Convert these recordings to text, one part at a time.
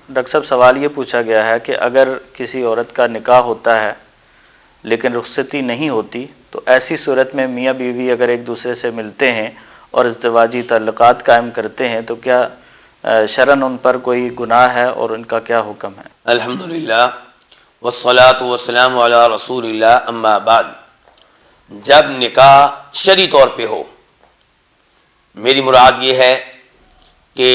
Doctor صاحب سوال یہ پوچھا گیا ہے کہ اگر کسی عورت کا نکاح ہوتا ہے لیکن رخصتی نہیں ہوتی تو ایسی صورت میں میاں بیوی اگر ایک دوسرے سے ملتے ہیں اور ازدواجی تعلقات قائم کرتے ہیں تو کیا شرعاً ان پر کوئی گناہ ہے اور ان کا کیا حکم ہے؟ الحمدللہ والصلاة والسلام علی رسول اللہ، اما بعد۔ جب نکاح شرعی طور پہ ہو، میری مراد یہ ہے کہ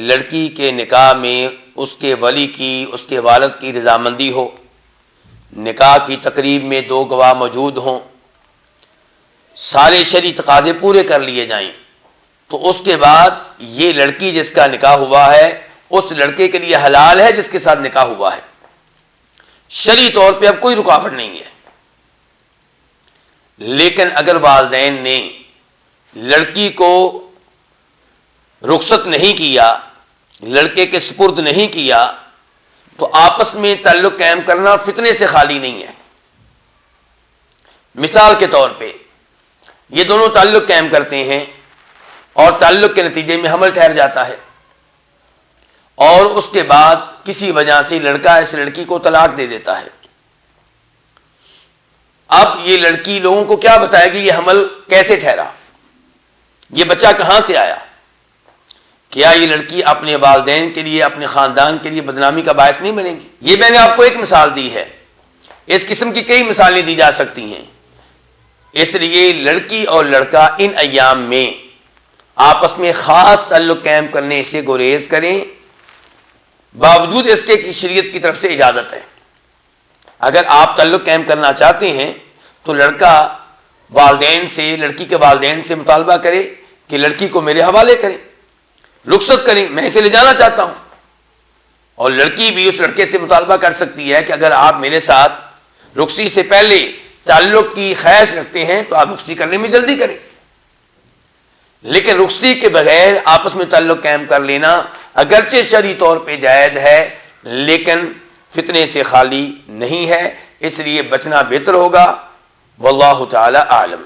لڑکی کے نکاح میں اس کے ولی کی، اس کے والد کی رضامندی ہو، نکاح کی تقریب میں 2 گواہ موجود ہوں، سارے شرعی تقاضے پورے کر لیے جائیں، تو اس کے بعد یہ لڑکی جس کا نکاح ہوا ہے اس لڑکے کے لیے حلال ہے جس کے ساتھ نکاح ہوا ہے۔ شرعی طور پہ اب کوئی رکاوٹ نہیں ہے۔ لیکن اگر والدین نے لڑکی کو رخصت نہیں کیا، لڑکے کے سپرد نہیں کیا، تو آپس میں تعلق قائم کرنا فتنے سے خالی نہیں ہے۔ مثال کے طور پہ یہ دونوں تعلق قائم کرتے ہیں اور تعلق کے نتیجے میں حمل ٹھہر جاتا ہے، اور اس کے بعد کسی وجہ سے لڑکا اس لڑکی کو طلاق دے دیتا ہے۔ اب یہ لڑکی لوگوں کو کیا بتائے گی یہ حمل کیسے ٹھہرا، یہ بچہ کہاں سے آیا؟ کیا یہ لڑکی اپنے والدین کے لیے، اپنے خاندان کے لیے بدنامی کا باعث نہیں بنے گی؟ یہ میں نے آپ کو ایک مثال دی ہے، اس قسم کی کئی مثالیں دی جا سکتی ہیں۔ اس لیے لڑکی اور لڑکا ان ایام میں آپس میں خاص تعلق قائم کرنے سے گریز کریں، باوجود اس کے کہ شریعت کی طرف سے اجازت ہے۔ اگر آپ تعلق قائم کرنا چاہتے ہیں تو لڑکا والدین سے، لڑکی کے والدین سے مطالبہ کرے کہ لڑکی کو میرے حوالے کریں، رخصت کریں، میں اسے لے جانا چاہتا ہوں۔ اور لڑکی بھی اس لڑکے سے مطالبہ کر سکتی ہے کہ اگر آپ میرے ساتھ رخصتی سے پہلے تعلق کی خواہش رکھتے ہیں تو آپ رخصتی کرنے میں جلدی کریں۔ لیکن رخصتی کے بغیر آپس میں تعلق قائم کر لینا اگرچہ شرعی طور پہ جائز ہے لیکن فتنے سے خالی نہیں ہے، اس لیے بچنا بہتر ہوگا۔ واللہ تعالی اعلم۔